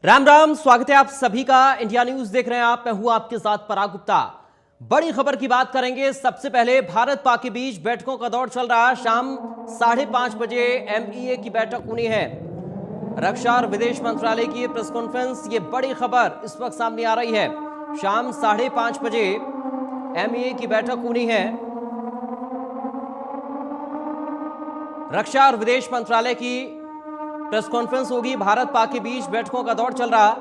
राम राम, स्वागत है आप सभी का। इंडिया न्यूज देख रहे हैं आप, मैं हूं आपके साथ पराग गुप्ता। बड़ी खबर की बात करेंगे। सबसे पहले भारत पाक के बीच बैठकों का दौर चल रहा है। शाम 5:30 बजे एमईए की बैठक होनी है। रक्षा और विदेश मंत्रालय की प्रेस कॉन्फ्रेंस, ये बड़ी खबर इस वक्त सामने आ रही है। शाम 5:30 बजे एमईए की बैठक होनी है। रक्षा और विदेश मंत्रालय की प्रेस कॉन्फ्रेंस होगी। भारत पाक के बीच बैठकों का दौर चल रहा।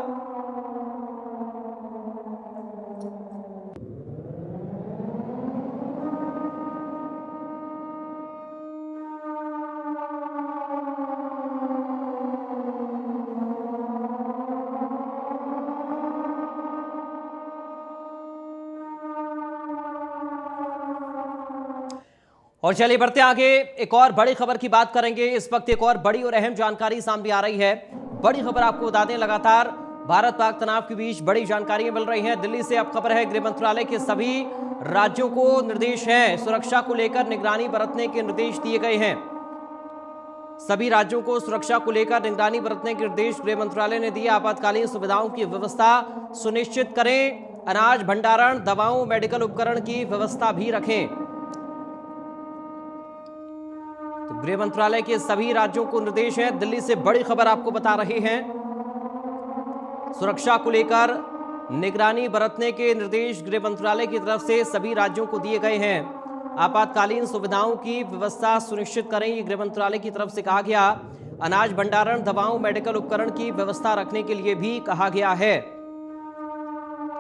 और चलिए बढ़ते आगे, एक और बड़ी खबर की बात करेंगे। इस वक्त एक और बड़ी और अहम जानकारी सामने आ रही है। बड़ी खबर आपको बता दें, लगातार भारत पाक तनाव के बीच बड़ी जानकारियां मिल रही हैं। दिल्ली से अब खबर है, गृह मंत्रालय के सभी राज्यों को निर्देश हैं। सुरक्षा को लेकर निगरानी बरतने के निर्देश दिए गए हैं। सभी राज्यों को सुरक्षा को लेकर निगरानी बरतने के निर्देश गृह मंत्रालय ने दिए। आपातकालीन सुविधाओं की व्यवस्था सुनिश्चित करें। अनाज भंडारण, दवाओं, मेडिकल उपकरण की व्यवस्था भी रखें। तो गृह मंत्रालय के सभी राज्यों को निर्देश है। दिल्ली से बड़ी खबर आपको बता रहे हैं। सुरक्षा को लेकर निगरानी बरतने के निर्देश गृह मंत्रालय की तरफ से सभी राज्यों को दिए गए हैं। आपातकालीन सुविधाओं की व्यवस्था सुनिश्चित करें, ये गृह मंत्रालय की तरफ से कहा गया। अनाज भंडारण, दवाओं, मेडिकल उपकरण की व्यवस्था रखने के लिए भी कहा गया है।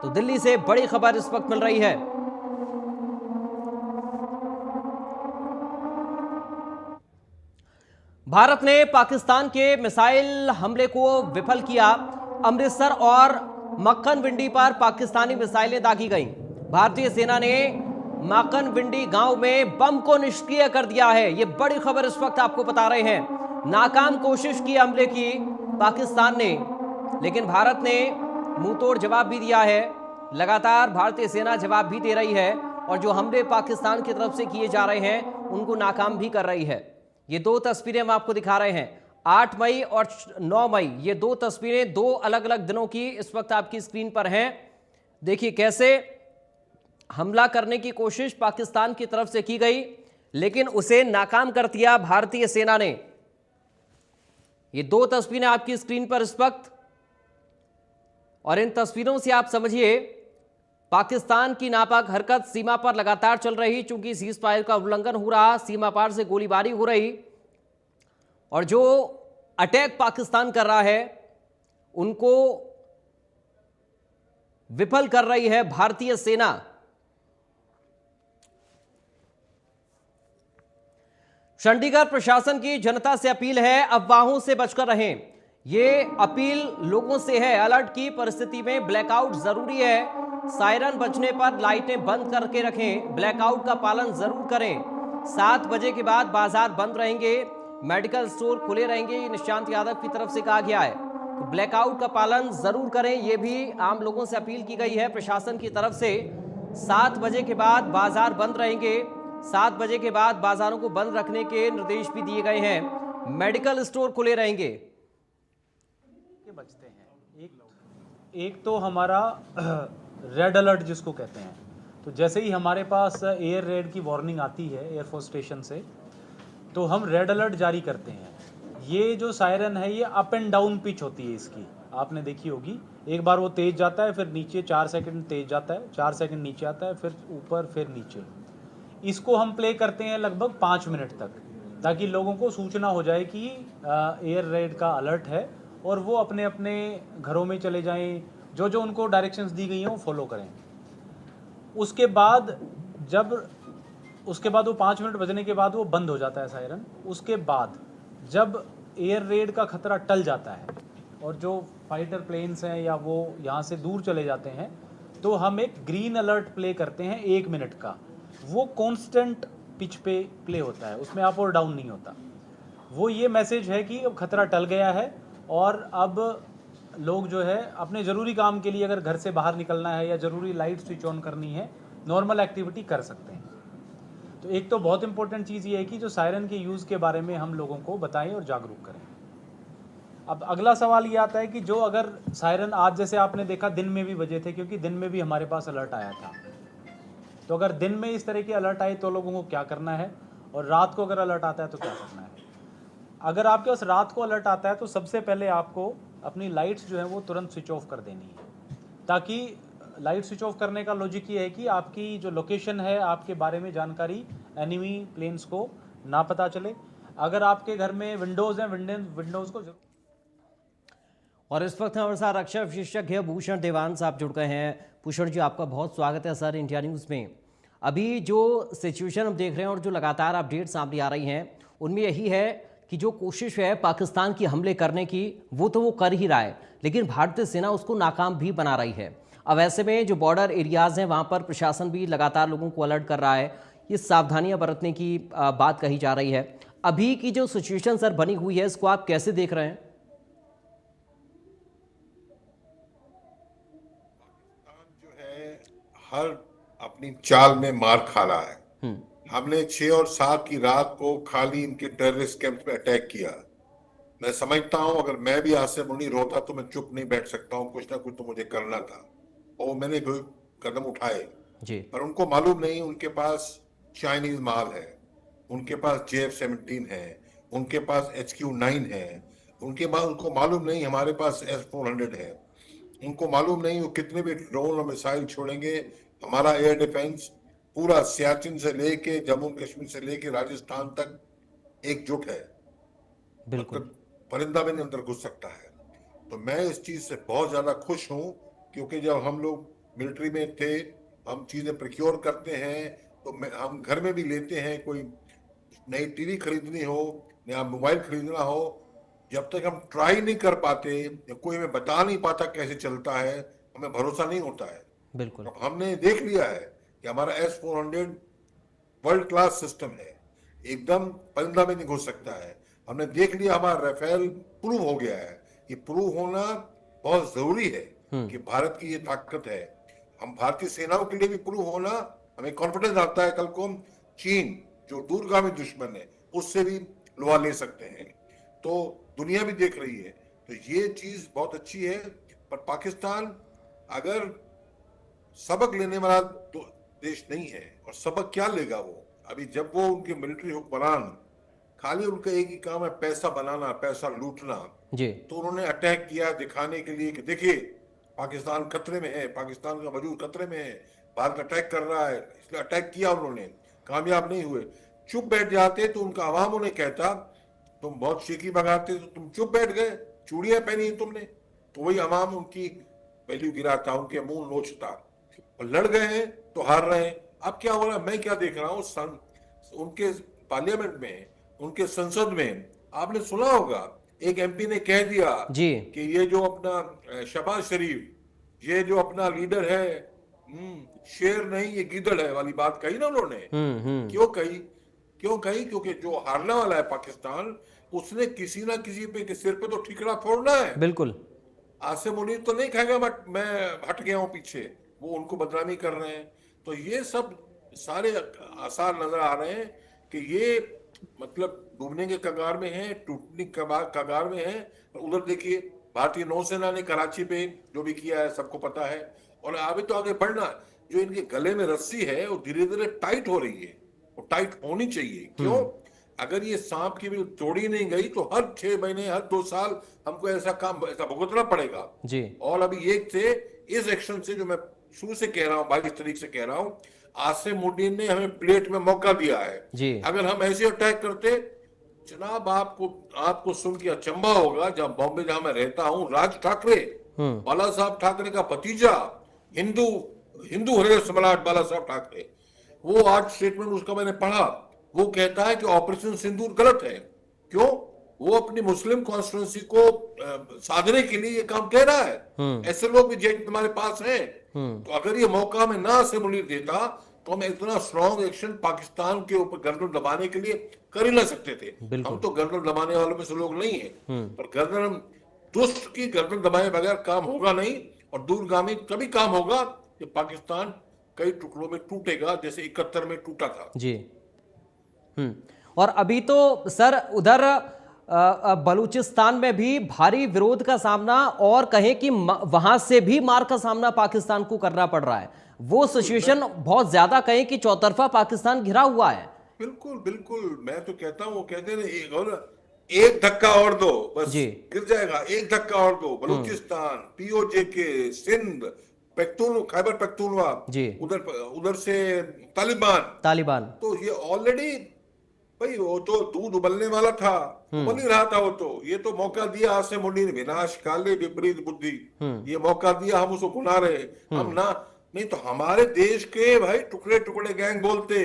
तो दिल्ली से बड़ी खबर इस वक्त मिल रही है। भारत ने पाकिस्तान के मिसाइल हमले को विफल किया। अमृतसर और मक्खनविंडी पर पाकिस्तानी मिसाइलें दागी गईं। भारतीय सेना ने मक्खनविंडी गांव में बम को निष्क्रिय कर दिया है। यह बड़ी खबर इस वक्त आपको बता रहे हैं। नाकाम कोशिश की हमले की पाकिस्तान ने, लेकिन भारत ने मुंहतोड़ जवाब भी दिया है। लगातार भारतीय सेना जवाब भी दे रही है और जो हमले पाकिस्तान की तरफ से किए जा रहे हैं उनको नाकाम भी कर रही है। ये दो तस्वीरें हम आपको दिखा रहे हैं, 8 मई और 9 मई। ये दो तस्वीरें दो अलग अलग दिनों की इस वक्त आपकी स्क्रीन पर हैं। देखिए कैसे हमला करने की कोशिश पाकिस्तान की तरफ से की गई, लेकिन उसे नाकाम कर दिया भारतीय सेना ने। ये दो तस्वीरें आपकी स्क्रीन पर इस वक्त, और इन तस्वीरों से आप समझिए पाकिस्तान की नापाक हरकत सीमा पर लगातार चल रही। चूंकि सीज फायर का उल्लंघन हो रहा, सीमा पार से गोलीबारी हो रही, और जो अटैक पाकिस्तान कर रहा है उनको विफल कर रही है भारतीय सेना। चंडीगढ़ प्रशासन की जनता से अपील है, अफवाहों से बचकर रहें। ये अपील लोगों से है। अलर्ट की परिस्थिति में ब्लैकआउट जरूरी है। सायरन बजने पर लाइटें बंद करके रखें। ब्लैकआउट का पालन जरूर करें। 7 बजे के बाद बाजार बंद रहेंगे, मेडिकल स्टोर खुले रहेंगे, ये निशांत यादव की तरफ से कहा गया है। तो ब्लैकआउट का पालन जरूर करें, ये भी आम लोगों से अपील की गई है प्रशासन की तरफ से। 7 बजे के बाद बाजार बंद रहेंगे। 7 बजे के बाद बाजारों को बंद रखने के निर्देश भी दिए गए हैं। मेडिकल स्टोर खुले रहेंगे। बचते हैं एक तो हमारा रेड अलर्ट जिसको कहते हैं। तो जैसे ही हमारे पास एयर रेड की वार्निंग आती है एयरफोर्स स्टेशन से, तो हम रेड अलर्ट जारी करते हैं। ये जो सायरन है ये अप एंड डाउन पिच होती है इसकी, आपने देखी होगी। एक बार वो तेज जाता है, फिर नीचे 4 सेकंड तेज जाता है, 4 सेकंड नीचे आता है, फिर ऊपर, फिर नीचे। इसको हम प्ले करते हैं लगभग 5 मिनट तक, ताकि लोगों को सूचना हो जाए कि एयर रेड का अलर्ट है और वो अपने अपने घरों में चले जाएं। जो जो उनको डायरेक्शंस दी गई हैं वो फॉलो करें। उसके बाद वो 5 मिनट बजने के बाद वो बंद हो जाता है सायरन। उसके बाद जब एयर रेड का खतरा टल जाता है और जो फाइटर प्लेन्स हैं या वो यहाँ से दूर चले जाते हैं, तो हम एक ग्रीन अलर्ट प्ले करते हैं 1 मिनट का। वो कॉन्स्टेंट पिच पे प्ले होता है, उसमें अप और डाउन नहीं होता। वो ये मैसेज है कि अब खतरा टल गया है और अब लोग जो है अपने ज़रूरी काम के लिए अगर घर से बाहर निकलना है या ज़रूरी लाइट स्विच ऑन करनी है, नॉर्मल एक्टिविटी कर सकते हैं। तो एक तो बहुत इंपॉर्टेंट चीज़ ये है कि जो सायरन के यूज़ के बारे में हम लोगों को बताएं और जागरूक करें। अब अगला सवाल ये आता है कि जो अगर सायरन आज जैसे आपने देखा दिन में भी बजे थे, क्योंकि दिन में भी हमारे पास अलर्ट आया था, तो अगर दिन में इस तरह की अलर्ट आए तो लोगों को क्या करना है, और रात को अगर अलर्ट आता है तो क्या करना है? अगर आपके पास रात को अलर्ट आता है तो सबसे पहले आपको अपनी लाइट्स जो है वो तुरंत स्विच ऑफ कर देनी है, ताकि लाइट स्विच ऑफ करने का लॉजिक ये है कि आपकी जो लोकेशन है, आपके बारे में जानकारी एनिमी प्लेन्स को ना पता चले। अगर आपके घर में विंडोज़ हैं, विंडोज़ को जरूर। और इस वक्त हमारे साथ रक्षा विशेषज्ञ भूषण देवान साहब जुड़ गए हैं। भूषण जी, आपका बहुत स्वागत है सर इंडिया न्यूज़ में। अभी जो सिचुएशन हम देख रहे हैं और जो लगातार अपडेट सामने आ रही हैं, उनमें यही है कि जो कोशिश है पाकिस्तान की हमले करने की, वो तो वो कर ही रहा है, लेकिन भारतीय सेना उसको नाकाम भी बना रही है। अब ऐसे में जो बॉर्डर एरियाज़ हैं, वहाँ पर प्रशासन भी लगातार लोगों को अलर्ट कर रहा है। ये सावधानियाँ बरतने की बात कही जा रही है। अभी की जो सिचुएशन सर बनी हुई है, इसको आप कैसे देख रहे हैं? हर अपनी चाल में मार खा रहा है। हमने 6 और 7 की रात को खाली इनके टेररिस्ट कैंप पे अटैक किया। मैं समझता हूं अगर मैं भी आसिम मुनीर होता तो मैं चुप नहीं बैठ सकता हूं, कुछ ना कुछ तो मुझे करना था, और मैंने कोई कदम उठाए जी। पर उनको मालूम नहीं उनके पास चाइनीज माल है, उनके पास JF-17 है, उनके पास HQ-9 है, उनको मालूम नहीं हमारे पास S-400 है, उनको मालूम नहीं वो कितने भी ड्रोन और मिसाइल छोड़ेंगे। हमारा एयर डिफेंस पूरा सियाचिन से लेके जम्मू कश्मीर से लेके राजस्थान तक एकजुट है। बिल्कुल। मतलब परिंदा भी नहीं अंदर घुस सकता है। तो मैं इस चीज से बहुत ज्यादा खुश हूं, क्योंकि जब हम लोग मिलिट्री में थे, हम चीजें प्रिक्योर करते हैं तो हम घर में भी लेते हैं, कोई नई टीवी खरीदनी हो या मोबाइल खरीदना हो, जब तक हम ट्राई नहीं कर पाते या कोई हमें बता नहीं पाता कैसे चलता है, हमें भरोसा नहीं होता है। बिल्कुल। अब हमने देख लिया है कि हमारा S-400 वर्ल्ड क्लास सिस्टम है, एकदम परिंदा में नहीं घुस सकता है। हमने देख लिया हमारा राफेल प्रूव हो गया है। ये प्रूव होना बहुत जरूरी है कि भारत की ये ताकत है। हम भारतीय सेनाओं के लिए भी प्रूव होना, हमें कॉन्फिडेंस आता है कल को हम चीन जो दूरगामी दुश्मन है उससे भी लोहा ले सकते हैं। तो दुनिया भी देख रही है, तो ये चीज बहुत अच्छी है। पर पाकिस्तान अगर सबक लेने वाला तो देश नहीं है, और सबक क्या लेगा वो? अभी जब वो उनके मिलिट्री हुक्मरान खाली उनका एक ही काम है पैसा बनाना, पैसा लूटना, जी। तो उन्होंने अटैक किया दिखाने के लिए कि देखिए पाकिस्तान खतरे में है, पाकिस्तान का वजूद खतरे में है, भारत अटैक कर रहा है, इसलिए अटैक किया। उन्होंने कामयाब नहीं हुए। चुप बैठ जाते तो उनका आवाम उन्हें कहता तुम बहुत शेखी भगाते, तो तुम चुप बैठ गए, चूड़ियां पहनी तुमने, तो वही अवाम उनकी वैल्यू गिराता, उनके मुंह नोचता। और लड़ गए हैं तो हार रहे हैं। अब क्या हो रहा है, मैं क्या देख रहा हूँ, उनके पार्लियामेंट में, उनके संसद में आपने सुना होगा एक MP ने कह दिया जी। कि ये जो अपना शहबाज शरीफ, ये जो अपना लीडर है, शेर नहीं ये गीदड़ है वाली बात कही ना उन्होंने। क्यों कही? क्योंकि जो हारने वाला है पाकिस्तान, उसने किसी ना किसी पे के सिर पे तो ठिकरा फोड़ना है। बिल्कुल। आसिम मुनीर तो नहीं कहेगा मैं हट गया हूं पीछे, वो उनको बदनामी कर रहे हैं। तो ये सब सारे आसार नजर आ रहे हैं कि ये मतलब डूबने के कगार में है, टूटने के कगार में है। उधर देखिए भारतीय नौसेना ने कराची पे जो भी किया है सबको पता है। और अभी तो आगे बढ़ना, जो इनके गले में रस्सी है वो धीरे धीरे टाइट हो रही है, वो टाइट होनी चाहिए। क्यों? अगर ये सांप की भी तोड़ी नहीं गई तो हर 6 महीने, हर 2 साल हमको ऐसा भुगतना पड़ेगा जी। और अभी एक से इस एक्शन से, जो मैं शुरू से कह रहा हूँ, 22 तारीख से कह रहा हूँ, आसिम मुनीर ने हमें प्लेट में मौका दिया है जी। अगर हम ऐसे अटैक करते, जनाब आपको सुन के अचंभा होगा। जब बॉम्बे जहां मैं रहता हूँ, राज ठाकरे, बाला साहब ठाकरे का भतीजा, हिंदू हृदय सम्राट बाला साहब ठाकरे, वो आज स्टेटमेंट उसका मैंने पढ़ा, वो कहता है कि ऑपरेशन सिंदूर गलत है। क्यों? वो अपनी मुस्लिम कॉन्स्टिट्यूंसी को साधने के लिए ये काम कह रहा है। ऐसे लोग भी जेल तुम्हारे पास हैं। तो अगर ये मौका में ना से मुनीर देता तो हम इतना स्ट्रॉन्ग एक्शन पाकिस्तान के ऊपर गर्दन दबाने के लिए कर ही ना सकते थे। हम तो गर्दन दबाने वालों में से लोग नहीं है, पर गर्दन दुष्ट की गर्दन दबाए बगैर काम होगा नहीं। और दूरगामी तभी काम होगा कि पाकिस्तान कई टुकड़ों में टूटेगा, जैसे 71 में टूटा था। जी। और अभी तो सर उधर बलूचिस्तान में भी भारी विरोध का सामना और कहें कि वहां से भी मार का सामना पाकिस्तान को करना पड़ रहा है। वो सिचुएशन बहुत ज्यादा कहें कि चौतरफा पाकिस्तान घिरा हुआ है। बिल्कुल बिल्कुल, मैं तो कहता हूँ, वो कहते हैं ना, एक धक्का और दो बस जी। गिर जाएगा, एक धक्का और दो। बलूचिस्तान, पीओजे सिंध, खैबर पख्तूनवा, जी। उधर उधर से तालिबान। तो ये ऑलरेडी, भाई वो तो दूध उबलने वाला था, उबल ही रहा था वो तो। ये तो मौका दिया आज से मुंडी ने, विनाश काले विपरीत बुद्धि, ये मौका दिया, हम उसको गुना रहे। हम ना, नहीं तो हमारे देश के भाई टुकड़े टुकड़े गैंग बोलते,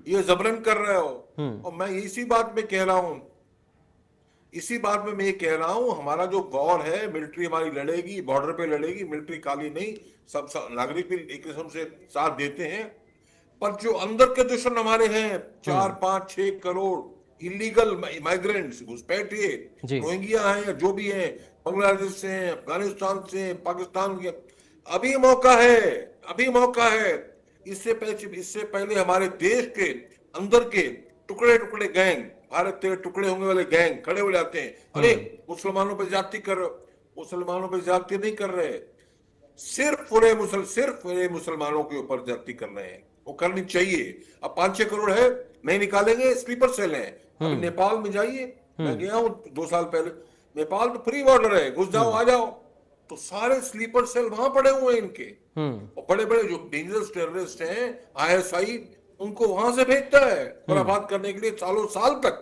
ये जबरन कर रहे हो। और मैं इसी बात में कह रहा हूं, मैं ये कह रहा हूं, हमारा जो वॉर है, मिलिट्री हमारी लड़ेगी, बॉर्डर पे लड़ेगी, मिलिट्री काली नहीं, सब नागरिक भी एक किस्म से साथ देते हैं। पर जो अंदर के दुश्मन हमारे हैं, 4-5-6 करोड़ इलीगल माइग्रेंट्स, घुसपैठिए, रोहिंग्या हैं या जो भी हैं, बांग्लादेश से, अफगानिस्तान से, पाकिस्तान के, अभी मौका है। इससे पहले हमारे देश के अंदर के टुकड़े टुकड़े गैंग, भारत के टुकड़े होने वाले गैंग खड़े हो जाते हैं। अरे मुसलमानों पर ज्यादती कर रहे हो, मुसलमानों पर ज्यादती नहीं कर रहे, सिर्फ पूरे मुसलमानों के ऊपर ज्यादती कर रहे हैं। वो करनी चाहिए। अब 5-6 करोड़ है, नहीं निकालेंगे, स्लीपर सेल है। अभी नेपाल में जाइए, मैं गया हूँ 2 साल पहले, नेपाल तो फ्री बॉर्डर है, घुस जाओ आ जाओ, तो सारे स्लीपर सेल वहां पड़े हुए हैं इनके। और बड़े बड़े जो डेंजरस टेररिस्ट हैं, ISI, उनको वहां से भेजता है बर्बाद करने के लिए सालों साल तक।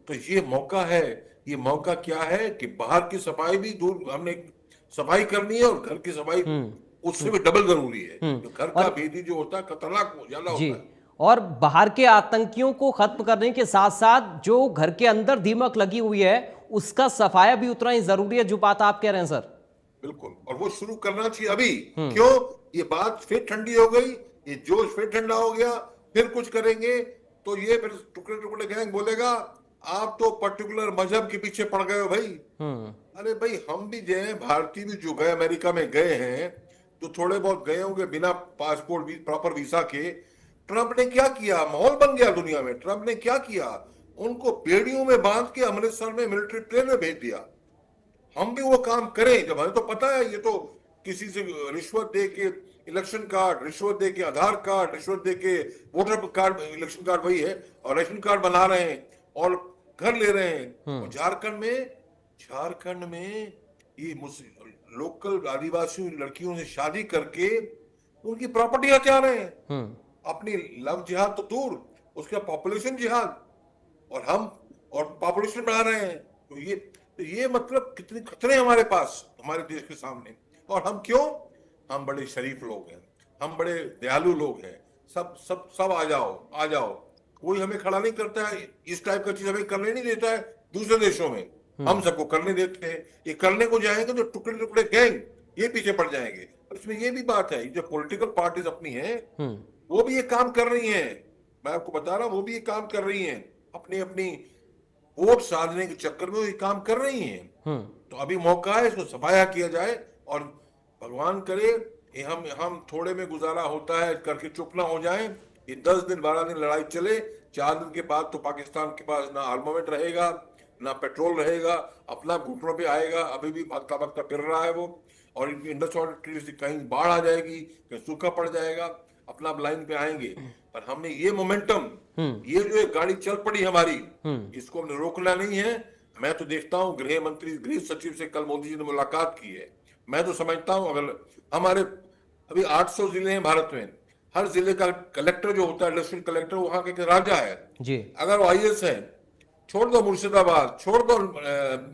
तो ये मौका है। ये मौका क्या है कि बाहर की सफाई भी दूर, हमने सफाई करनी है, और घर की सफाई उससे भी डबल जरूरी है। तो घर का भेदी जो होता है खतरनाक ज्यादा होता है। और बाहर के आतंकियों को खत्म करने के साथ साथ जो घर के अंदर दीमक लगी हुई है, उसका सफाया भी उतना ही जरूरी है, जो बात आप कह रहे हैं सर। बिल्कुल, और वो शुरू करना चाहिए अभी। क्यों? ये बात फिर ठंडी हो गई, ये जोश फिर ठंडा हो गया, फिर कुछ करेंगे तो ये फिर टुकड़े टुकड़े गैंग बोलेगा आप तो पर्टिकुलर मजहब के पीछे पड़ गए हो भाई। अरे भाई, हम भी गए, भारतीय भी जो गए, अमेरिका में गए हैं, तो थोड़े बहुत गए होंगे बिना पासपोर्ट भी प्रॉपर वीसा के। ट्रंप ने क्या किया? माहौल बन गया दुनिया में। ट्रंप ने क्या किया? उनको बेड़ियों में बांध के अमृतसर में मिलिट्री प्लेन में भेज दिया। हम भी वो काम करें, जब हमें तो पता है ये तो किसी से रिश्वत दे के इलेक्शन कार्ड, रिश्वत दे के आधार कार्ड, रिश्वत दे के वोटर कार्ड, इलेक्शन कार्ड वही है, और रेशन कार्ड बना रहे हैं और घर ले रहे हैं। और झारखंड में ये लोकल आदिवासी लड़कियों से शादी करके उनकी प्रॉपर्टी हथिया रहे हैं। अपनी लव जिहाद तो दूर, उसका पॉपुलेशन जिहाद, और पॉपुलेशन बढ़ा रहे हैं। तो ये मतलब कितने खतरे हमारे पास, हमारे देश के सामने। और हम क्यों? हम बड़े शरीफ लोग हैं, हम बड़े दयालु लोग हैं। सब आ जाओ। कोई हमें खड़ा नहीं करता है, इस टाइप का चीज हमें करने नहीं देता है। दूसरे देशों में हम सबको करने देते हैं। ये करने को जाएंगे तो टुकड़े टुकड़े गैंग ये पीछे पड़ जाएंगे। और इसमें ये भी बात है, जो पॉलिटिकल पार्टीज अपनी हैं, वो भी ये काम कर रही हैं। मैं आपको बता रहा हूं, वो भी ये काम कर रही हैं, अपनी वोट साधने के चक्कर में वो ये काम कर रही हैं। तो अभी मौका है, इसको सफाया किया जाए। और भगवान करे हम थोड़े में गुजारा होता है करके चुप ना हो जाएं। ये 10 दिन 12 दिन लड़ाई चले, 4 दिन के बाद तो पाकिस्तान के पास ना आर्मामेंट रहेगा, ना पेट्रोल रहेगा, अपना घुटनों पे आएगा। अभी भी भागता भागता फिर रहा है वो। और इंडस वाटर ट्री से कहीं बाढ़ आ जाएगी, कहीं सूखा पड़ जाएगा, अपना लाइन पे आएंगे। पर हमने ये मोमेंटम, ये जो एक गाड़ी चल पड़ी हमारी, इसको हमने रोकना नहीं है। मैं तो देखता हूँ, गृह सचिव से कल मोदी जी ने मुलाकात की है। मैं तो समझता हूँ, अगर हमारे अभी 800 जिले हैं भारत में, हर जिले का कलेक्टर जो होता है, डिस्ट्रिक्ट कलेक्टर, वहां के राजा है जी। अगर वो IAS है, छोड़ दो मुर्शिदाबाद, छोड़ दो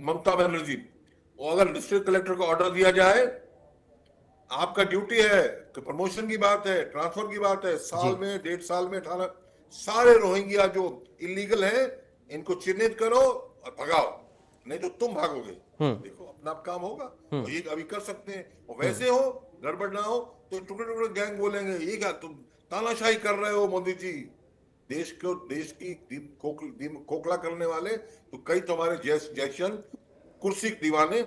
ममता बनर्जी, वो अगर डिस्ट्रिक्ट कलेक्टर को ऑर्डर दिया जाए, आपका ड्यूटी है कि प्रमोशन की बात है, ट्रांसफर की बात है, साल में 1.5 साल में 18 सारे रोहिंग्या जो इलीगल हैं, इनको चिन्हित करो और भगाओ, नहीं तो तुम भागोगे। देखो अपना काम होगा, तो ये अभी कर सकते हैं। और वैसे हो, गड़बड़ ना हो तो टुकड़े टुकड़े गैंग बोलेंगे, ये क्या तुम तानाशाही कर रहे हो मोदी जी, देश की खोखला करने वाले। तो कई तुम्हारे जैसन कुर्सी दीवाने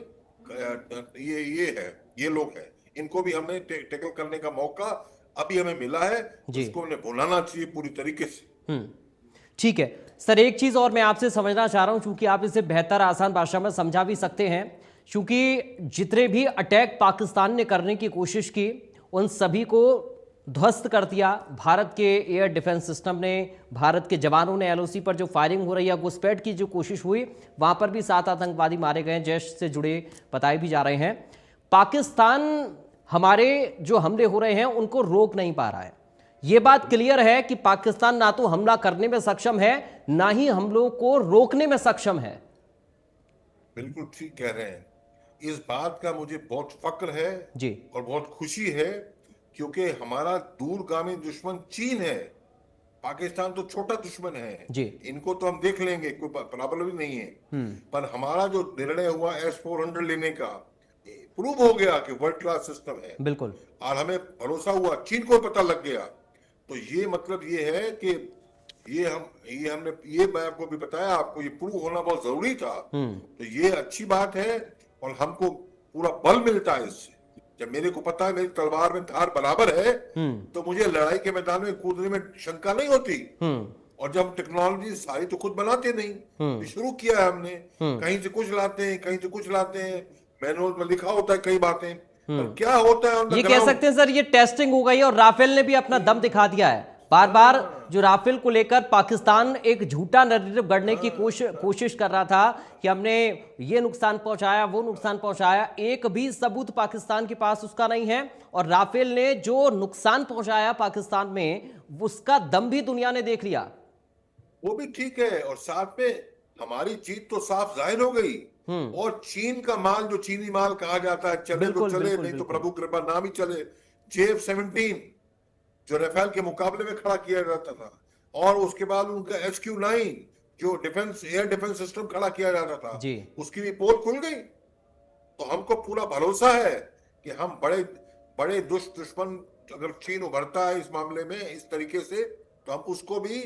ये लोग हैं, इनको भी हमने टैकल करने का मौका अभी हमें मिला है, इसको हमने भुलाना चाहिए पूरी तरीके से। ठीक है सर, एक चीज़ और मैं आपसे समझना चाह रहा हूं, चूंकि आप इसे बेहतर आसान भाषा में समझा भी सकते हैं, क्योंकि जितने भी अटैक पाकिस्तान ने करने की कोशिश की उन सभी को ध्वस्त कर दिया भारत के एयर डिफेंस सिस्टम ने। भारत के जवानों ने एलओसी पर जो फायरिंग हो रही है, घुसपैठ की जो कोशिश हुई, वहां पर भी 7 आतंकवादी मारे गए, जैश से जुड़े बताए भी जा रहे हैं। पाकिस्तान हमारे जो हमले हो रहे हैं उनको रोक नहीं पा रहा है। ये बात क्लियर है कि पाकिस्तान ना तो हमला करने में सक्षम है, ना ही हमलों को रोकने में सक्षम है। बिल्कुल ठीक कह रहे हैं। इस बात का मुझे बहुत फक्र है जी, और बहुत खुशी है, क्योंकि हमारा दूरगामी दुश्मन चीन है। पाकिस्तान तो छोटा दुश्मन है जी। इनको तो हम देख लेंगे, कोई प्रॉब्लम ही नहीं है। पर हमारा जो निर्णय हुआ S-400 लेने का, प्रूव हो गया कि वर्ल्ड क्लास सिस्टम है, बिल्कुल। और हमें भरोसा हुआ, चीन को पता लग गया। तो ये मतलब ये है कि ये मैं आपको भी बताया, आपको ये प्रूव होना बहुत जरूरी था। तो ये अच्छी बात है और हमको पूरा बल मिलता है इससे। जब मेरे को पता है मेरी तलवार में धार बराबर है, तो मुझे लड़ाई के मैदान में कूदने में शंका नहीं होती। और जब टेक्नोलॉजी सारी तो खुद बनाते नहीं, तो शुरू किया है हमने, कहीं से कुछ लाते हैं, कहीं से कुछ लाते हैं, मैनुअल में लिखा होता है कई बातें, पर क्या होता है ये कह सकते हैं सर, ये टेस्टिंग हो गई है और राफेल ने भी अपना दम दिखा दिया है। बार बार जो राफेल को लेकर पाकिस्तान एक झूठा नैरेटिव गढ़ने की कोशिश कर रहा था कि हमने ये नुकसान पहुंचाया, वो नुकसान पहुंचाया, एक भी सबूत पाकिस्तान के पास उसका नहीं है। और राफेल ने जो नुकसान पहुंचाया पाकिस्तान में, उसका दम भी दुनिया ने देख लिया। वो भी ठीक है, और साथ में हमारी जीत तो साफ जाहिर हो गई। और चीन का माल, जो चीनी माल कहा जाता है, चले तो चले, नहीं तो प्रभु कृपा ना भी चले। JF-17 जो राफेल के मुकाबले में खड़ा किया जाता था, और उसके बाद उनका HQ-9 जो एयर डिफेंस सिस्टम खड़ा किया जाता था, उसकी भी पोल खुल गई। तो हमको पूरा भरोसा है कि हम बड़े दुश्मन, अगर चीन उभरता है इस मामले में इस तरीके से, तो हम उसको भी,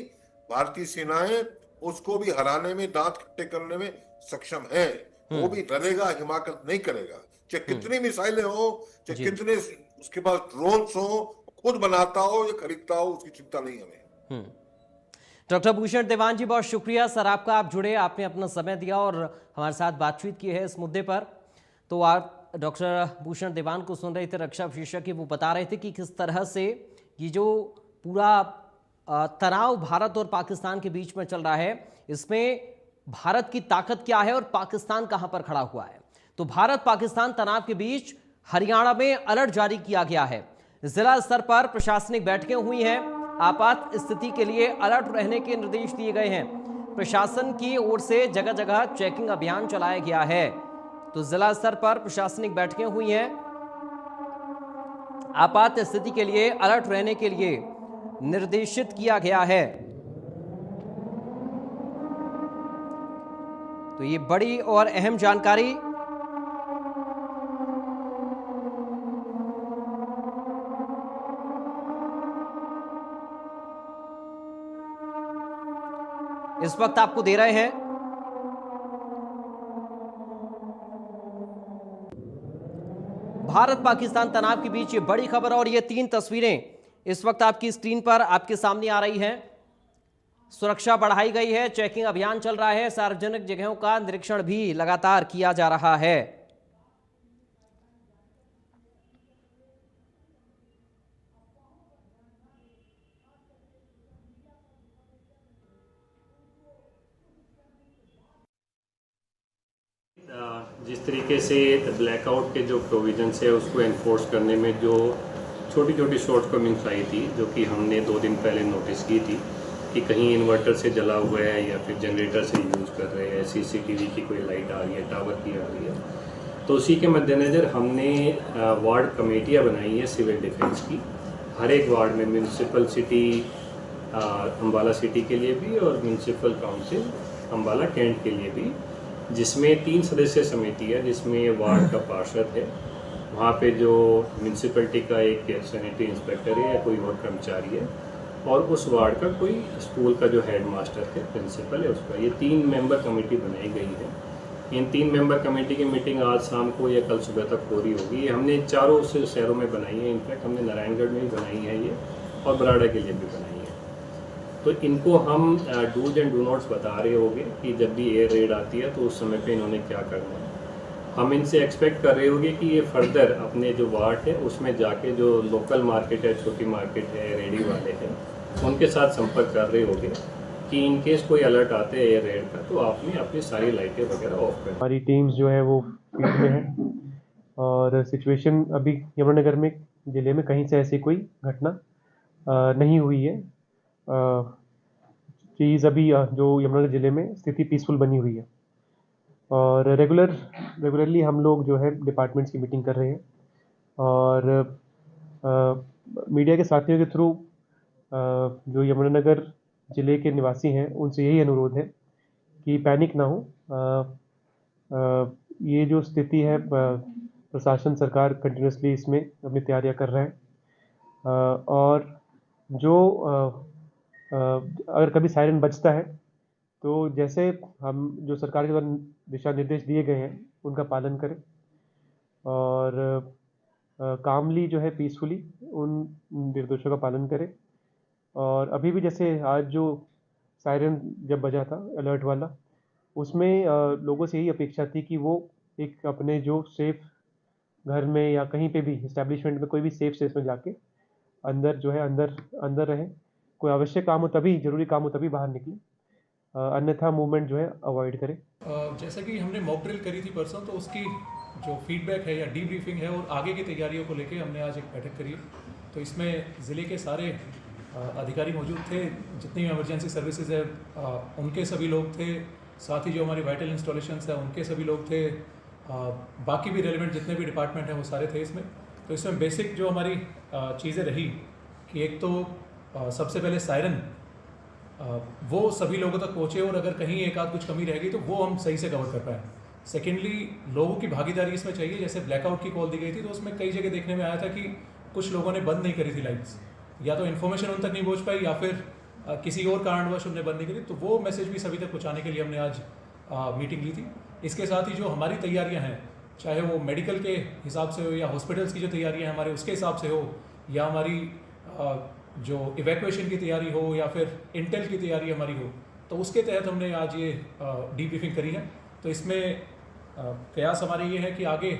भारतीय सेनाएं उसको भी हराने में, दांत खट्टे करने में सक्षम है। वो भी डरेगा, हिमाकत नहीं करेगा, चाहे कितनी मिसाइलें हो, चाहे कितने उसके पास ड्रोन्स हो, खुद बनाता हो या खरीदता हो, उसकी चिंता नहीं हमें। डॉक्टर भूषण देवान जी, बहुत शुक्रिया सर आपका, आप जुड़े, आपने अपना समय दिया और हमारे साथ बातचीत की है इस मुद्दे पर। तो आप डॉक्टर भूषण देवान को सुन रहे थे, रक्षा विशेषज्ञ, वो बता रहे थे कि किस तरह से ये जो पूरा तनाव भारत और पाकिस्तान के बीच में चल रहा है, इसमें भारत की ताकत क्या है और पाकिस्तान कहां पर खड़ा हुआ है। तो भारत पाकिस्तान तनाव के बीच हरियाणा में अलर्ट जारी किया गया है। जिला स्तर पर प्रशासनिक बैठकें हुई हैं, आपात स्थिति के लिए अलर्ट रहने के निर्देश दिए गए हैं। प्रशासन की ओर से जगह जगह चेकिंग अभियान चलाया गया है। तो जिला स्तर पर प्रशासनिक बैठकें हुई हैं, आपात स्थिति के लिए अलर्ट रहने के लिए निर्देशित किया गया है। तो ये बड़ी और अहम जानकारी इस वक्त आपको दे रहे हैं। भारत पाकिस्तान तनाव के बीच ये बड़ी खबर, और ये 3 तस्वीरें इस वक्त आपकी स्क्रीन पर आपके सामने आ रही हैं। सुरक्षा बढ़ाई गई है, चेकिंग अभियान चल रहा है, सार्वजनिक जगहों का निरीक्षण भी लगातार किया जा रहा है। जिस तरीके से ब्लैकआउट के जो प्रोविजंस है उसको एनफोर्स करने में जो छोटी छोटी शॉर्टकमिंग्स आई थी, जो कि हमने 2 दिन पहले नोटिस की थी कि कहीं इन्वर्टर से जला हुआ है या फिर जनरेटर से यूज़ कर रहे हैं, CCTV की कोई लाइट आ रही है, टावर की आ रही है, तो उसी के मद्देनज़र हमने वार्ड कमेटियाँ बनाई है सिविल डिफेंस की। हर एक वार्ड में म्यूनसिपल सिटी अम्बाला सिटी के लिए भी और म्यूनसिपल काउंसिल अम्बाला कैंट के लिए भी, जिसमें 3 सदस्य समिति है, जिसमें वार्ड का पार्षद है, वहाँ पे जो म्यूनसिपलिटी का एक सैनिटरी इंस्पेक्टर है या कोई और कर्मचारी है, और उस वार्ड का कोई स्कूल का जो हेड मास्टर है, प्रिंसिपल है उसका। ये 3 मेंबर कमेटी बनाई गई है। इन 3 मेंबर कमेटी की मीटिंग आज शाम को या कल सुबह तक पूरी होगी। हमने चारों शहरों में बनाई है, इनफैक्ट हमने नारायणगढ़ में भी बनाई है ये, और बराड़ा के लिए भी बनाई है। तो इनको हम डूज एंड डू नॉट्स बता रहे होंगे कि जब भी एयर रेड आती है तो उस समय पे इन्होंने क्या करना है। हम इनसे एक्सपेक्ट कर रहे होंगे कि ये फर्दर अपने जो वार्ड है उसमें जाके जो लोकल मार्केट है, छोटी मार्केट है, रेडी वाले हैं, उनके साथ संपर्क कर रहे होंगे कि इन केस कोई अलर्ट आते हैं एयर रेड का तो आपने अपनी सारी लाइटें वगैरह ऑफ कर। हमारी टीम्स जो है वो फील्ड में है और सिचुएशन अभी यमुनानगर में ज़िले में कहीं से ऐसी कोई घटना नहीं हुई है। चीज़ अभी जो यमुनानगर ज़िले में स्थिति पीसफुल बनी हुई है और रेगुलरली हम लोग जो है डिपार्टमेंट्स की मीटिंग कर रहे हैं और मीडिया के साथियों के थ्रू जो यमुनानगर ज़िले के निवासी हैं उनसे यही अनुरोध है कि पैनिक ना हो। ये जो स्थिति है प्रशासन सरकार कंटिन्यूसली इसमें अपनी तैयारियां कर रहा है और जो अगर कभी सायरन बजता है तो जैसे हम जो सरकार के द्वारा दिशा निर्देश दिए गए हैं उनका पालन करें और कामली जो है पीसफुली उन निर्देशों का पालन करें। और अभी भी जैसे आज जो सायरन जब बजा था अलर्ट वाला, उसमें लोगों से यही अपेक्षा थी कि वो एक अपने जो सेफ घर में या कहीं पे भी इस्टेब्लिशमेंट में कोई भी सेफ स्पेस में जाके अंदर जो है अंदर रहें। कोई आवश्यक काम हो तभी, जरूरी काम हो तभी बाहर निकलें, अन्यथा मूवमेंट जो है अवॉइड करें। जैसा कि हमने मॉक ड्रिल करी थी परसों, तो उसकी जो फीडबैक है या डीब्रीफिंग है और आगे की तैयारियों को लेके हमने आज एक बैठक करी। तो इसमें ज़िले के सारे अधिकारी मौजूद थे, जितनी इमरजेंसी सर्विसेज है उनके सभी लोग थे, साथ ही जो हमारी वाइटल इंस्टॉलेशंस है उनके सभी लोग थे, बाकी भी रेलिवेंट जितने भी डिपार्टमेंट हैं वो सारे थे इसमें। तो इसमें बेसिक जो हमारी चीज़ें रही कि एक तो सबसे पहले सायरन वो सभी लोगों तक पहुँचे और अगर कहीं एक आध कुछ कमी रहेगी तो वो हम सही से कवर कर पाएँ। सेकेंडली, लोगों की भागीदारी इसमें चाहिए। जैसे ब्लैकआउट की कॉल दी गई थी तो उसमें कई जगह देखने में आया था कि कुछ लोगों ने बंद नहीं करी थी लाइट्स, या तो इन्फॉर्मेशन उन तक नहीं पहुँच पाई या फिर किसी और कारणवश उन्हें बंद नहीं करी। तो वो मैसेज भी सभी तक पहुँचाने के लिए हमने आज मीटिंग ली थी। इसके साथ ही जो हमारी तैयारियां हैं, चाहे वो मेडिकल के हिसाब से हो या हॉस्पिटल्स की जो तैयारियां हैं हमारे उसके हिसाब से हो, या हमारी जो इवैक्यूएशन की तैयारी हो या फिर इंटेल की तैयारी हमारी हो, तो उसके तहत हमने आज ये डीब्रीफिंग करी है। तो इसमें प्रयास हमारे ये है कि आगे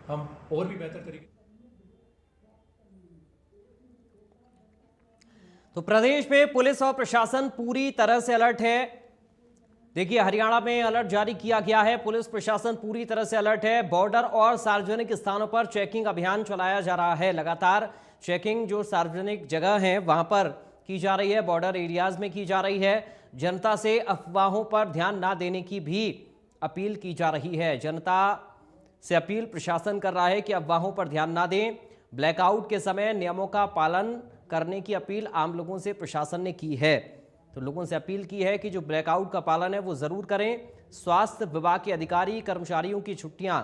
हम और भी बेहतर तरीके। तो प्रदेश में पुलिस और प्रशासन पूरी तरह से अलर्ट है। देखिए, हरियाणा में अलर्ट जारी किया गया है, पुलिस प्रशासन पूरी तरह से अलर्ट है। बॉर्डर और सार्वजनिक स्थानों पर चेकिंग अभियान चलाया जा रहा है। लगातार चेकिंग जो सार्वजनिक जगह हैं वहां पर की जा रही है, बॉर्डर एरियाज में की जा रही है। जनता से अफवाहों पर ध्यान ना देने की भी अपील की जा रही है। जनता से अपील प्रशासन कर रहा है कि अफवाहों पर ध्यान ना दें। ब्लैकआउट के समय नियमों का पालन करने की अपील आम लोगों से प्रशासन ने की है। तो लोगों से अपील की है कि जो ब्लैकआउट का पालन है वो ज़रूर करें। स्वास्थ्य विभाग के अधिकारी कर्मचारियों की छुट्टियां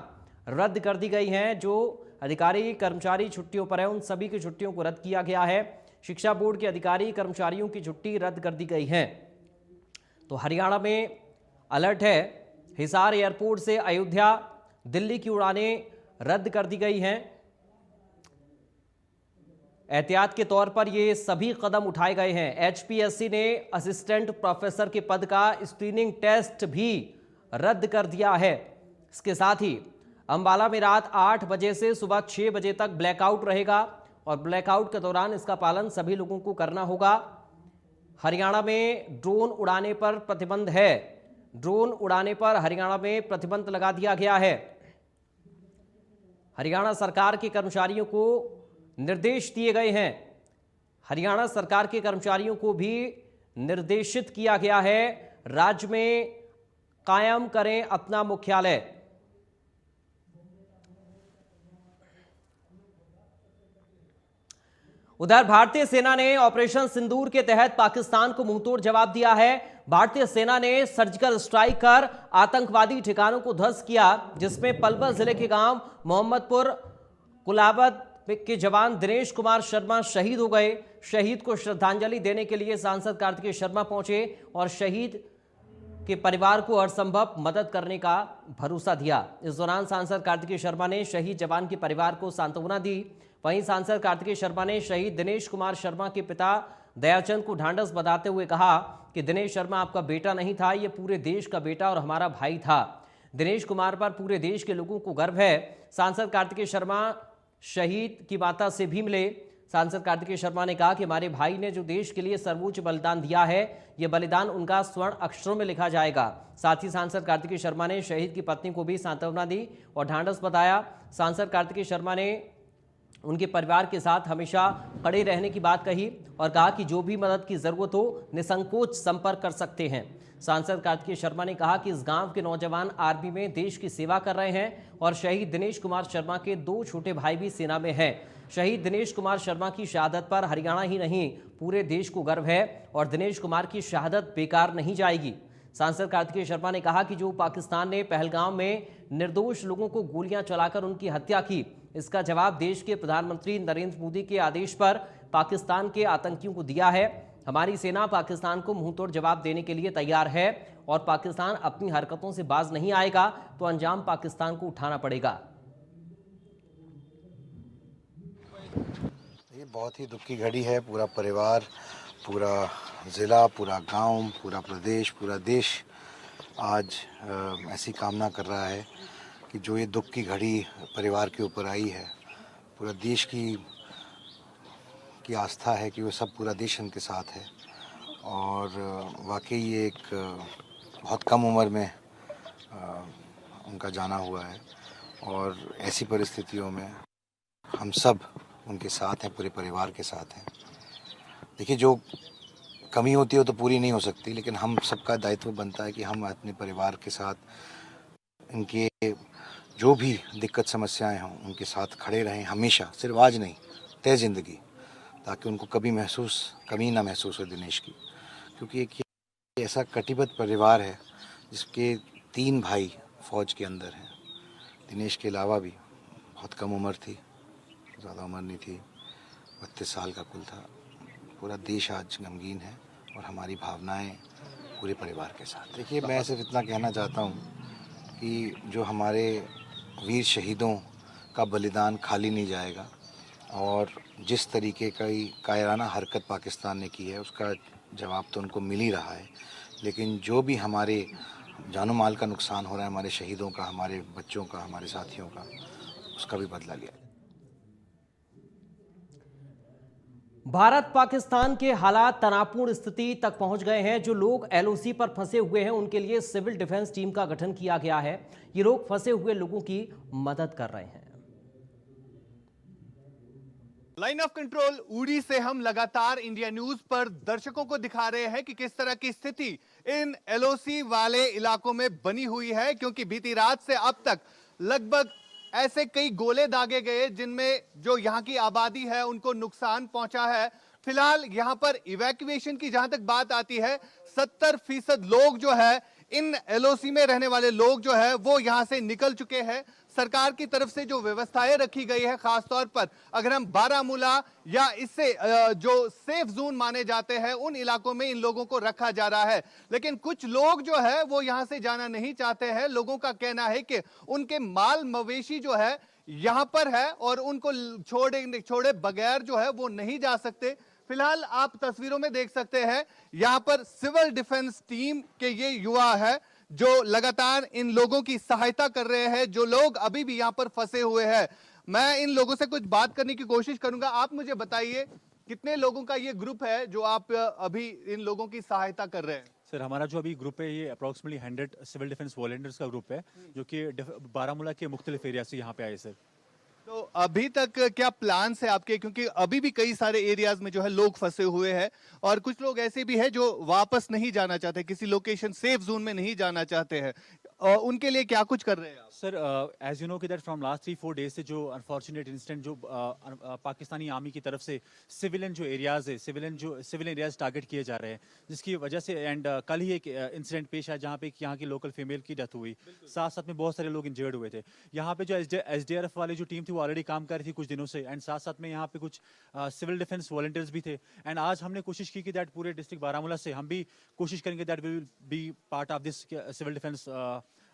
रद्द कर दी गई हैं। जो अधिकारी कर्मचारी छुट्टियों पर हैं उन सभी की छुट्टियों को रद्द किया गया है। शिक्षा बोर्ड के अधिकारी कर्मचारियों की छुट्टी रद्द कर दी गई है। तो हरियाणा में अलर्ट है। हिसार एयरपोर्ट से अयोध्या दिल्ली की उड़ानें रद्द कर दी गई हैं। एहतियात के तौर पर ये सभी कदम उठाए गए हैं। एचपीएससी ने असिस्टेंट प्रोफेसर के पद का स्क्रीनिंग टेस्ट भी रद्द कर दिया है। इसके साथ ही अंबाला में रात 8 बजे से सुबह 6 बजे तक ब्लैकआउट रहेगा और ब्लैकआउट के दौरान इसका पालन सभी लोगों को करना होगा। हरियाणा में ड्रोन उड़ाने पर प्रतिबंध है। ड्रोन उड़ाने पर हरियाणा में प्रतिबंध लगा दिया गया है। हरियाणा सरकार के कर्मचारियों को निर्देश दिए गए हैं। हरियाणा सरकार के कर्मचारियों को भी निर्देशित किया गया है, राज्य में कायम करें अपना मुख्यालय। उधर भारतीय सेना ने ऑपरेशन सिंदूर के तहत पाकिस्तान को मुंहतोड़ जवाब दिया है। भारतीय सेना ने सर्जिकल स्ट्राइक कर आतंकवादी ठिकानों को ध्वस्त किया, जिसमें पलवल जिले के गांव मोहम्मदपुर कुलाबत के जवान दिनेश कुमार शर्मा शहीद हो गए। शहीद को श्रद्धांजलि देने के लिए सांसद कार्तिकेय शर्मा पहुंचे और शहीद के परिवार को हर संभव मदद करने का भरोसा दिया। इस दौरान सांसद कार्तिकेय शर्मा ने शहीद जवान के परिवार को सांत्वना दी। वहीं सांसद कार्तिकेय शर्मा ने शहीद दिनेश कुमार शर्मा के पिता दयाचंद को ढांढस बताते हुए कहा कि दिनेश शर्मा आपका बेटा नहीं था, ये पूरे देश का बेटा और हमारा भाई था। दिनेश कुमार पर पूरे देश के लोगों को गर्व है। सांसद कार्तिकेय शर्मा शहीद की माता से भी मिले। सांसद कार्तिकेय शर्मा ने कहा कि हमारे भाई ने जो देश के लिए सर्वोच्च बलिदान दिया है, ये बलिदान उनका स्वर्ण अक्षरों में लिखा जाएगा। साथ ही सांसद कार्तिकेय शर्मा ने शहीद की पत्नी को भी सांत्वना दी और ढांढस बताया। सांसद कार्तिकेय शर्मा ने उनके परिवार के साथ हमेशा खड़े रहने की बात कही और कहा कि जो भी मदद की जरूरत हो निसंकोच संपर्क कर सकते हैं। सांसद कार्तिकेय शर्मा ने कहा कि इस गांव के नौजवान आर्मी में देश की सेवा कर रहे हैं और शहीद दिनेश कुमार शर्मा के 2 छोटे भाई भी सेना में हैं। शहीद दिनेश कुमार शर्मा की शहादत पर हरियाणा ही नहीं पूरे देश को गर्व है और दिनेश कुमार की शहादत बेकार नहीं जाएगी। सांसद कार्तिकेय शर्मा ने कहा कि जो पाकिस्तान ने पहलगाम में निर्दोष लोगों को गोलियां चलाकर उनकी हत्या की, इसका जवाब देश के प्रधानमंत्री नरेंद्र मोदी के आदेश पर पाकिस्तान के आतंकियों को दिया है। हमारी सेना पाकिस्तान को मुंहतोड़ जवाब देने के लिए तैयार है और पाकिस्तान अपनी हरकतों से बाज नहीं आएगा तो अंजाम पाकिस्तान को उठाना पड़ेगा। ये बहुत ही दुख की घड़ी है। पूरा परिवार, पूरा ज़िला, पूरा गांव, पूरा प्रदेश, पूरा देश आज ऐसी कामना कर रहा है कि जो ये दुख की घड़ी परिवार के ऊपर आई है, पूरा देश की आस्था है कि वो सब पूरा देश उनके साथ है। और वाकई ये एक बहुत कम उम्र में उनका जाना हुआ है और ऐसी परिस्थितियों में हम सब उनके साथ हैं, पूरे परिवार के साथ हैं। देखिए, जो कमी होती है वो तो पूरी नहीं हो सकती, लेकिन हम सबका दायित्व बनता है कि हम अपने परिवार के साथ इनके जो भी दिक्कत समस्याएं हों उनके साथ खड़े रहें हमेशा, सिर्फ आज नहीं, तय ज़िंदगी, ताकि उनको कभी कमी ना महसूस हो दिनेश की। क्योंकि एक ऐसा कटिबद्ध परिवार है जिसके 3 भाई फौज के अंदर हैं। दिनेश के अलावा भी बहुत कम उम्र थी, ज़्यादा उम्र नहीं थी, 32 साल का कुल था। पूरा देश आज गमगीन है और हमारी भावनाएं पूरे परिवार के साथ। देखिए, मैं सिर्फ इतना कहना चाहता हूं कि जो हमारे वीर शहीदों का बलिदान खाली नहीं जाएगा और जिस तरीके की कायराना हरकत पाकिस्तान ने की है उसका जवाब तो उनको मिल ही रहा है, लेकिन जो भी हमारे जानो माल का नुकसान हो रहा है, हमारे शहीदों का, हमारे बच्चों का, हमारे साथियों का, उसका भी बदला लिया। भारत पाकिस्तान के हालात तनावपूर्ण स्थिति तक पहुंच गए हैं। जो लोग एलओसी पर फंसे हुए हैं उनके लिए सिविल डिफेंस टीम का गठन किया गया है। ये लोग फंसे हुए लोगों की मदद कर रहे हैं। लाइन ऑफ कंट्रोल उड़ी से हम लगातार इंडिया न्यूज पर दर्शकों को दिखा रहे हैं कि किस तरह की स्थिति इन एलओसी वाले इलाकों में बनी हुई है, क्योंकि बीती रात से अब तक लगभग ऐसे कई गोले दागे गए जिनमें जो यहां की आबादी है उनको नुकसान पहुंचा है। फिलहाल यहां पर इवैक्यूएशन की जहां तक बात आती है, 70% लोग जो है, इन एलओसी में रहने वाले लोग जो है वो यहां से निकल चुके हैं। सरकार की तरफ से जो व्यवस्थाएं रखी गई है, खासतौर पर अगर हम बारामूला या इससे जो सेफ जोन माने जाते हैं उन इलाकों में इन लोगों को रखा जा रहा है, लेकिन कुछ लोग जो है वो यहां से जाना नहीं चाहते हैं। लोगों का कहना है कि उनके माल मवेशी जो है यहां पर है और उनको छोड़े बगैर जो है वो नहीं जा सकते। फिलहाल आप तस्वीरों में देख सकते हैं, यहां पर सिविल डिफेंस टीम के ये युवा है जो लगातार इन लोगों की सहायता कर रहे हैं, जो लोग अभी भी यहां पर फंसे हुए हैं। मैं इन लोगों से कुछ बात करने की कोशिश करूंगा। आप मुझे बताइए, कितने लोगों का ये ग्रुप है जो आप अभी इन लोगों की सहायता कर रहे हैं? सर, हमारा जो अभी ग्रुप है ये अप्रॉक्सीमेटली 100 सिविल डिफेंस वॉलंटियर्स का ग्रुप है, जो कि बारामूला के मुख्तलिफ एरिया से यहाँ पे आए सर। तो अभी तक क्या प्लान्स है आपके, क्योंकि अभी भी कई सारे एरियाज में जो है लोग फंसे हुए हैं और कुछ लोग ऐसे भी हैं जो वापस नहीं जाना चाहते, किसी लोकेशन सेफ जोन में नहीं जाना चाहते हैं, उनके लिए क्या कुछ कर रहे हैं आप? सर, एज यू नो कि दैट फ्रॉम लास्ट 3-4 डेज से जो अनफॉर्चुनेट इंसिडेंट जो पाकिस्तानी आर्मी की तरफ से सिविलियन जो एरियाज है, सिविल एरियाज टारगेट किए जा रहे हैं, जिसकी वजह से एंड कल ही एक इंसिडेंट पेश आया जहाँ पे यहाँ की लोकल फीमेल की डेथ हुई, साथ साथ में बहुत सारे लोग इंजर्ड हुए थे। यहाँ पे जो SDRF वाली जो टीम थी वो ऑलरेडी काम कर रही थी कुछ दिनों से, एंड साथ साथ में यहाँ पे कुछ सिविल डिफेंस वॉलंटियर्स भी थे। एंड आज हमने कोशिश की कि दैट पूरे डिस्ट्रिक्ट बारामूला से हम भी कोशिश करेंगे that will be part of this civil defence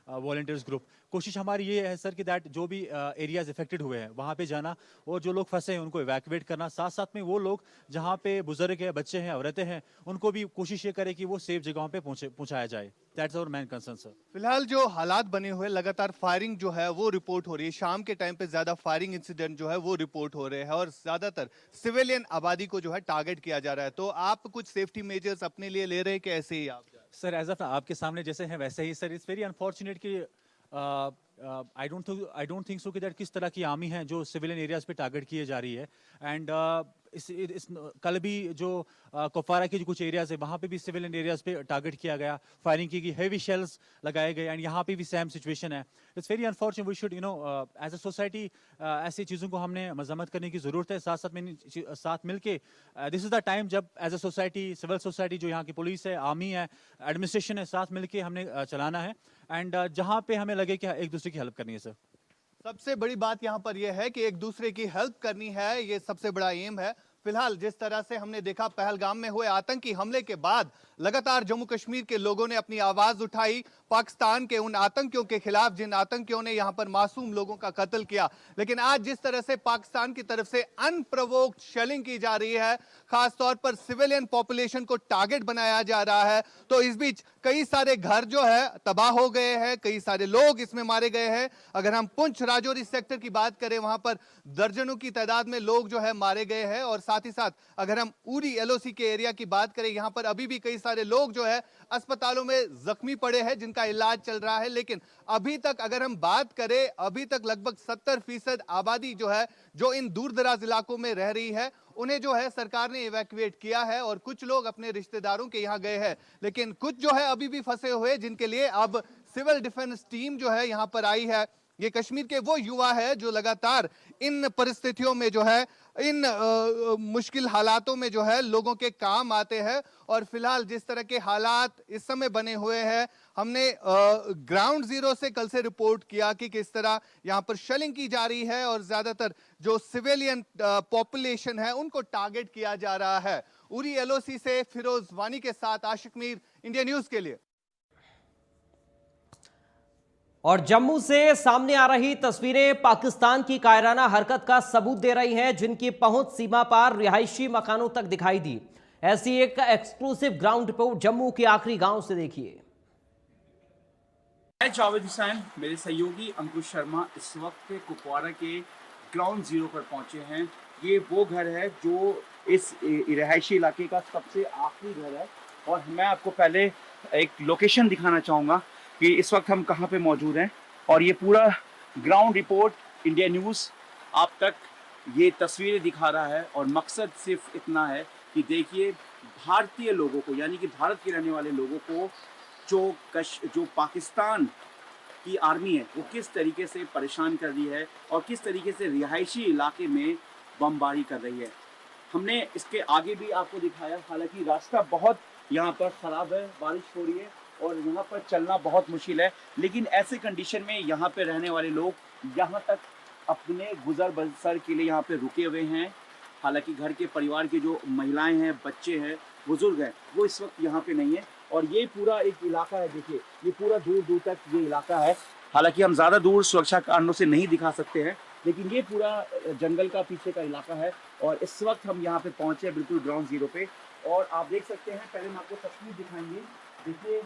volunteers group. कोशिश हमारी ये है सर कि दैट जो भी एरियाज इफेक्टेड हुए हैं वहाँ पे जाना और जो लोग फंसे हैं उनको इवैक्यूएट करना, साथ साथ में वो लोग जहाँ पे बुजुर्ग है, बच्चे हैं, औरतें हैं, उनको भी कोशिश ये करे कि वो सेफ जगहों पे पहुँचाया जाए। That's our main concern sir. फिलहाल जो हालात बने हुए, लगातार फायरिंग जो है वो रिपोर्ट हो रही है। शाम के टाइम पे ज्यादा फायरिंग इंसिडेंट जो है वो रिपोर्ट हो रहे हैं और ज्यादातर सिविलियन आबादी को जो है टारगेट किया जा रहा है। तो आप कुछ सेफ्टी मेजर्स अपने लिए ले रहे हैं कि ऐसे ही आप? सर एज ऑफ आपके सामने जैसे हैं वैसे ही सर। इट्स वेरी अनफॉर्चुनेट कि आई डोंट थिंक सो कि दैट किस तरह की आर्मी है जो सिविलियन एरियाज पे टारगेट किए जा रही है। एंड इस कल भी जो कुपवारा के जो कुछ एरियाज है वहाँ पे भी सिविलियन एरियाज पे टारगेट किया गया, फायरिंग की गई, हेवी शेल्स लगाए गए एंड यहाँ पे भी सेम सिचुएशन है। It's very unfortunate. We should as a society ऐसी चीज़ों को हमने मजम्मत करने की ज़रूरत है। साथ मिलके दिस इज़ द टाइम जब as a society, civil society जो यहाँ की पुलिस है, आर्मी है, एडमिनिस्ट्रेशन है, साथ मिलके हमने चलाना है एंड जहाँ पे हमें लगे कि एक दूसरे की हेल्प करनी है सर। सबसे बड़ी बात यहाँ पर यह है कि एक दूसरे की हेल्प करनी है, ये सबसे बड़ा एम है। फिलहाल जिस तरह से हमने देखा पहलगाम में हुए आतंकी हमले के बाद लगातार जम्मू कश्मीर के लोगों ने अपनी आवाज उठाई पाकिस्तान के उन आतंकियों के खिलाफ जिन आतंकियों ने यहां पर मासूम लोगों का कत्ल किया। लेकिन आज जिस तरह से पाकिस्तान की तरफ से अनप्रोवोक्ड शेलिंग की जा रही है, खासतौर पर सिविलियन पॉपुलेशन को टारगेट बनाया जा रहा है, तो इस बीच कई सारे घर जो है तबाह हो गए हैं, कई सारे लोग इसमें मारे गए हैं। अगर हम पुंछ राजौरी सेक्टर की बात करें, वहां पर दर्जनों की तादाद में लोग जो है मारे गए हैं और साथ ही साथ अगर हम उरी एलओसी के एरिया की बात करें, यहां पर अभी भी कई सारे लोग जो है अस्पतालों में जख्मी पड़े हैं जिनका इलाज चल रहा है। लेकिन अभी तक अगर हम बात करें, अभी तक लगभग 70% आबादी जो है जो इन दूर दराज इलाकों में रह रही है, उन्हें जो है सरकार ने इवैक्यूएट किया है और कुछ लोग अपने रिश्तेदारों के यहां गए हैं। लेकिन कुछ जो है अभी भी फंसे हुए, जिनके लिए अब सिविल डिफेंस टीम जो है यहां पर आई है। ये कश्मीर के वो युवा है जो लगातार इन परिस्थितियों में जो है, इन मुश्किल हालातों में जो है लोगों के काम आते हैं। और फिलहाल जिस तरह के हालात इस समय बने हुए हैं, हमने ग्राउंड जीरो से कल से रिपोर्ट किया कि किस तरह यहां पर शेलिंग की जा रही है और ज्यादातर जो सिविलियन पॉपुलेशन है उनको टारगेट किया जा रहा है। उरी एलओसी से फिरोज वानी के साथ आशिक मीर, इंडिया न्यूज के लिए। और जम्मू से सामने आ रही तस्वीरें पाकिस्तान की कायराना हरकत का सबूत दे रही हैं, जिनकी पहुंच सीमा पार रिहायशी मकानों तक दिखाई दी। ऐसी एक एक्सक्लूसिव ग्राउंड रिपोर्ट जम्मू के आखिरी गांव से देखिए। मैं जावेद हुसैन, मेरे सहयोगी अंकुश शर्मा इस वक्त कुपवारा के ग्राउंड जीरो पर पहुंचे हैं। ये वो घर है जो इस रिहायशी इलाके का सबसे आखिरी घर है और मैं आपको पहले एक लोकेशन दिखाना चाहूँगा कि इस वक्त हम कहाँ पे मौजूद हैं। और ये पूरा ग्राउंड रिपोर्ट इंडिया न्यूज़ आप तक ये तस्वीरें दिखा रहा है और मकसद सिर्फ इतना है कि देखिए भारतीय लोगों को, यानी कि भारत के रहने वाले लोगों को जो पाकिस्तान की आर्मी है वो किस तरीके से परेशान कर रही है और किस तरीके से रिहायशी इलाके में बमबारी कर रही है। हमने इसके आगे भी आपको दिखाया, हालांकि रास्ता बहुत यहाँ पर ख़राब है, बारिश हो रही है और यहाँ पर चलना बहुत मुश्किल है। लेकिन ऐसे कंडीशन में यहाँ पे रहने वाले लोग यहाँ तक अपने गुजर बसर के लिए यहाँ पे रुके हुए हैं। हालांकि घर के परिवार के जो महिलाएं हैं, बच्चे हैं, बुजुर्ग हैं, वो इस वक्त यहाँ पे नहीं है। और ये पूरा एक इलाका है, देखिए ये पूरा दूर दूर तक ये इलाका है। हालांकि हम ज़्यादा दूर सुरक्षा कारणों से नहीं दिखा सकते हैं, लेकिन ये पूरा जंगल का पीछे का इलाका है। और इस वक्त हम यहाँ पे पहुँचे हैं बिल्कुल ग्राउंड जीरो पे और आप देख सकते हैं, पहले हम आपको तस्वीर दिखाएंगे। देखिए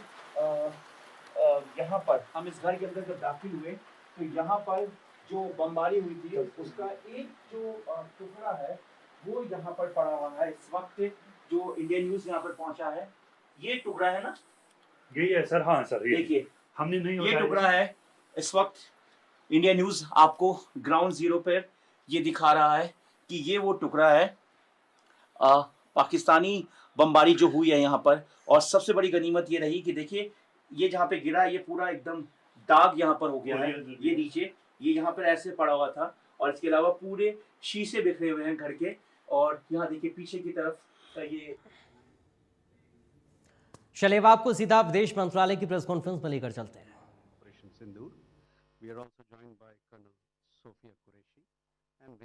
यहाँ पर हम इस घर के अंदर जब दाखिल हुए तो यहाँ पर जो बमबारी हुई थी उसका एक जो टुकड़ा है वो यहाँ पर पड़ा हुआ है। इस वक्त जो इंडिया न्यूज़ यहाँ पर पहुंचा है, ये टुकड़ा है ना, यही है सर। हाँ सर, देखिए हमने नहीं, ये टुकड़ा है। इस वक्त इंडिया न्यूज़ आपको ग्राउंड जीरो पर ये दिखा रहा है कि ये वो टुकड़ा है। पाकिस्तानी बमबारी जो हुई है यहाँ पर, और सबसे बड़ी गनीमत ये रही कि देखिए ये जहाँ पे गिरा ये पूरा एकदम दाग यहाँ पर हो गया है। ये नीचे ये यहाँ पर ऐसे पड़ा हुआ था और इसके अलावा पूरे शीशे बिखरे हुए हैं घर के। और यहाँ देखिए पीछे की तरफ ये। चलिए अब आपको सीधा विदेश मंत्रालय की प्रेस कॉन्फ्रेंस में लेकर चलते हैं। Operation Sindoor, we are also joined by colonel Sofiya Qureshi and